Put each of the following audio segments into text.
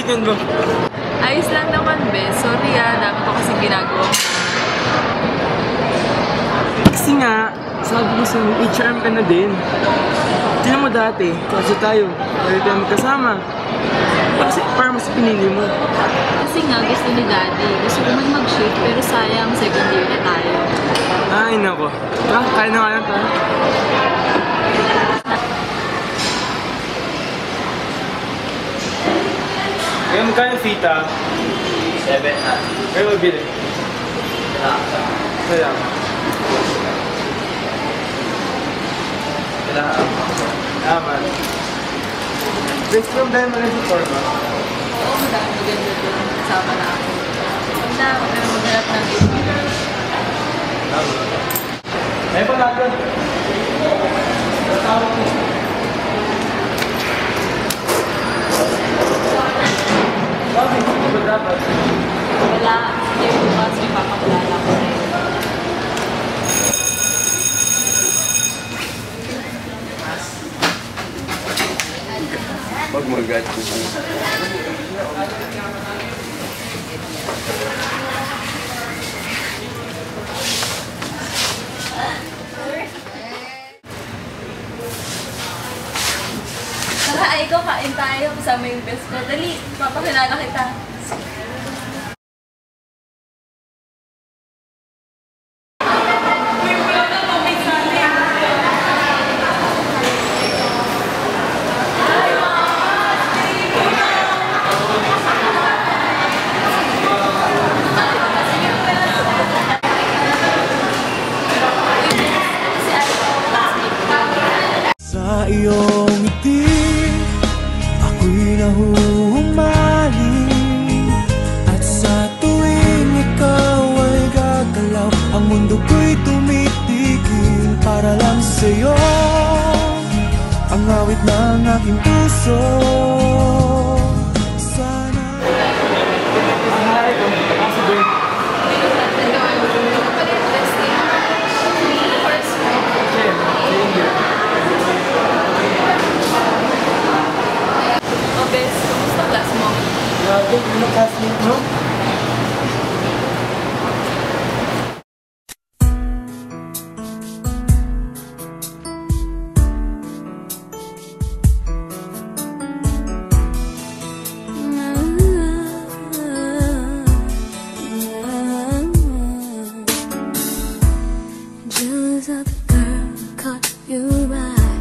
kaibigan mo? Ayos lang naman, be. Sorry dami ko kasing ginagawa. Kasi nga, sabi ko sa HRM ka na din. Tignan mo dati, kasi tayo, pwede tayo magkasama. Para mas pinili mo. Kasi nga, gusto ni Daddy. Gusto ko man mag-shift, pero sayang, second year na tayo. Ay, nako. Kaya na nga lang tayo. Ngayon, magkano yung fita? 7 na. Ngayon, mabili. Kailangan. Naman. Best from dahil mo rin sa forma. Oo, madami maganda doon. Kasama na ako. Wala, huwag ka na maghanap ng iba. Ay, palagan. Bakit? Hindi ba dapat? Wala, hindi ko kasi papakilala ko rin. Pag mag-gat ko. Tara, ikaw kain tayo kasama yung best ko. Dali, papakilala kita. Sa iyong ngiti, ako'y nahuhumaling. At sa tuwing ikaw ay gagalaw, ang mundo ko'y tumitigil para lang sa'yo. Ang awit ng aking puso. Sana Bes, kumusta class mo? Grabe, ano classmate mo? Jealous of the girl who caught your eye.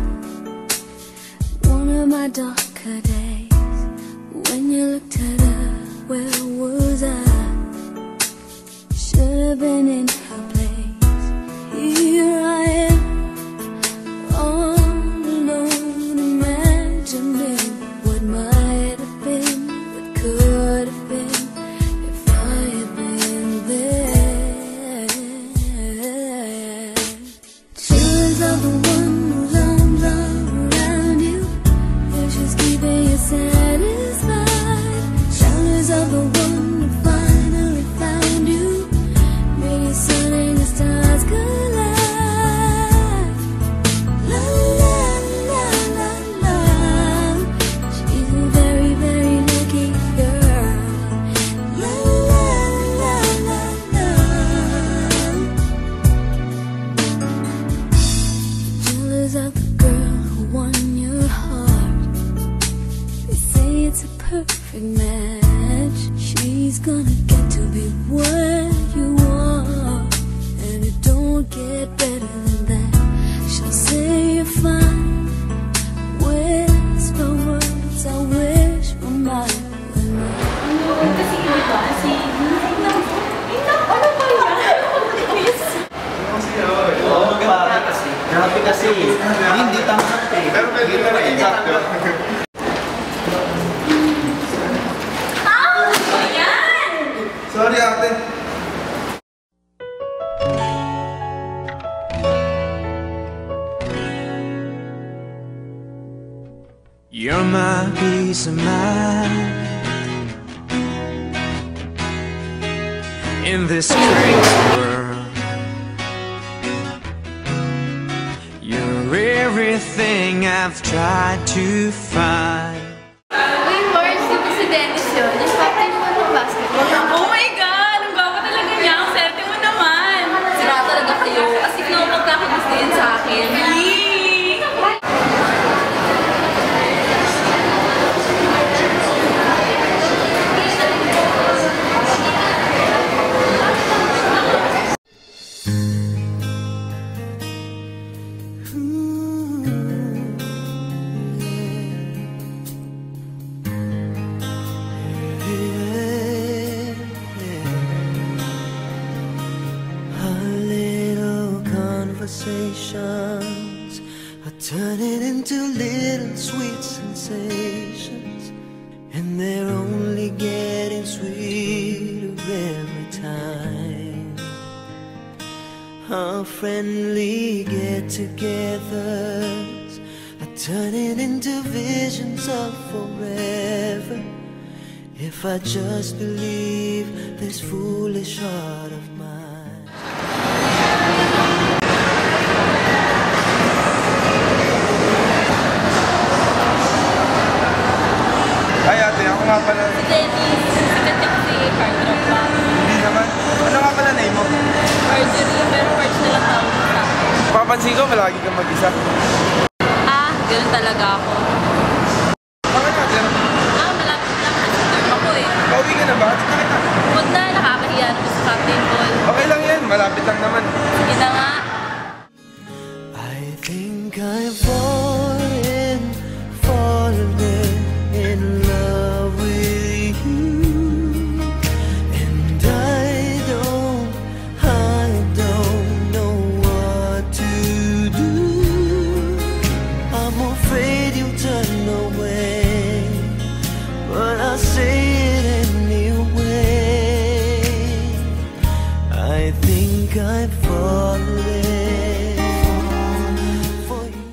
One of my darker days. When you looked at her, where was I? Should have been in her place. Here I am, all alone, imagining what might have been, what could have been, if I had been there. Tears of the one whose arms are around you, if she's keeping you satisfied. Shadows of the one who finally found you, maybe sun and the stars collide. La la la la la, she's a very, very lucky girl. La la la la la. Jealous of the girl who won your heart. They say it's a perfect match. She's gonna get to be where you are, and it don't get better than that. She'll say you're fine, whisper words I wish were mine. Grabe kasi. Hindi tama eh. Pero pwede na rin exacto. Sorry ate. you're my peace of mind. In this crazy world, you're everything I've tried to find. Uy, Mars, di ba si Dennis yun? turn it into little sweet sensations, and they're only getting sweeter every time. Our friendly get-togethers are turning into visions of forever, if I just believe this foolish heart of mine. Ay ate, ako nga pala. Si Dennis, sikat niya kasi hard rock ba? Hindi naman. Ano nga pala name mo? Marjorie, pero Marge na lang tawag mo sa akin. Papansin ko, malagi kang mag-isa. Ganun talaga ako. Bakit ate? Malapit lang kasi term ako eh. Pauwi ka na ba? At na kita. Huwag na, nakakahiya naman sa Captain Ball. Okay lang yan, malapit lang naman. Sige na nga. I think I've fallen in love with you, and I don't know what to do. I'm afraid you'll turn away, but I'll say it anyway. I think I've fallen for you.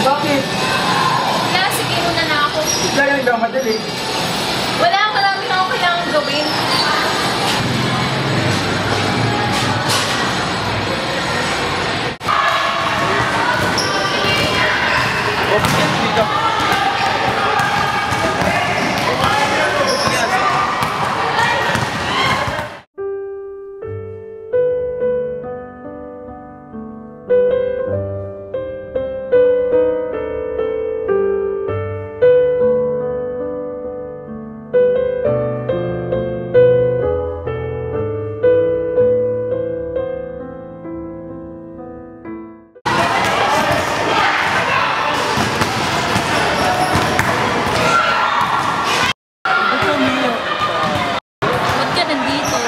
Bakit? Kaya sige muna na ako. Kaya hindi ako madali. Wala, marami na ako kailangan gawin. Okay, dito. Ba't ka nandito?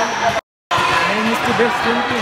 I miss the best friend ko.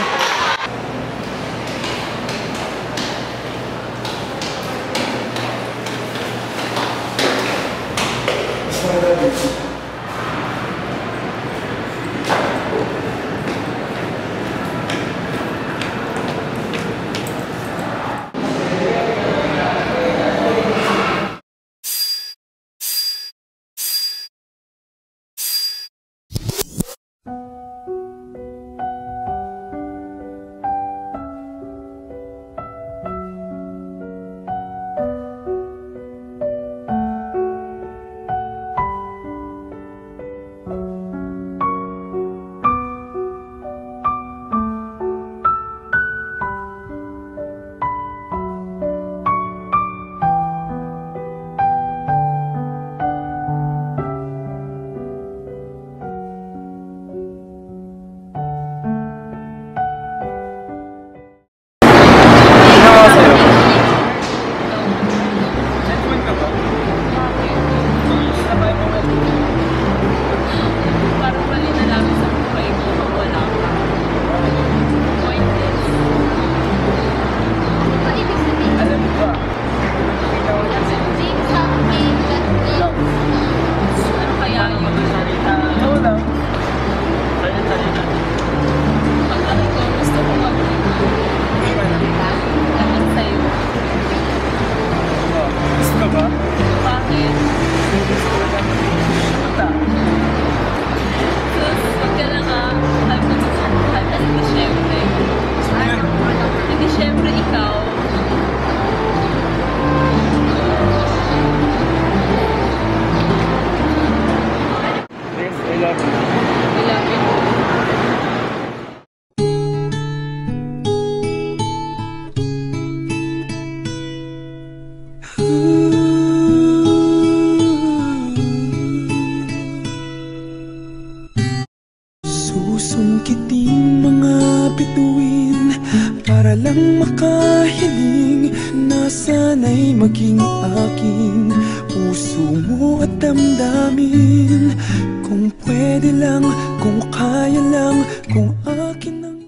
sana'y maging akin, puso mo at damdamin. Kung pwede lang, kung kaya lang, kung akin ang...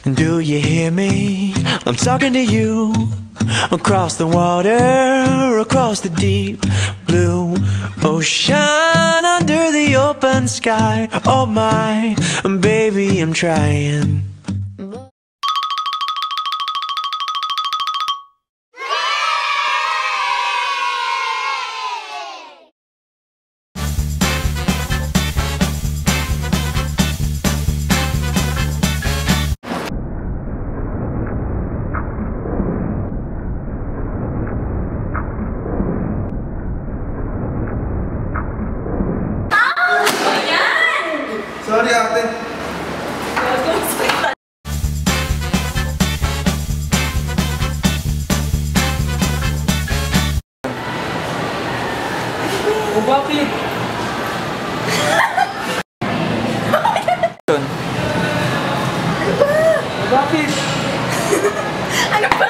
Do you hear me? I'm talking to you. Across the water, across the deep blue ocean, under the open sky. Oh my, baby, I'm trying. Sorry, ate. O bakit? Bakit? Ano ba?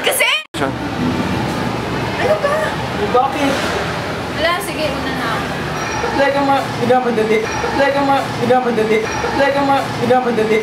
Kasi? Ano ba? O bakit? Wala, sige, una na ako. Teka ma, higa madali. Teka ma, higa madali. Teka ma, higa madali.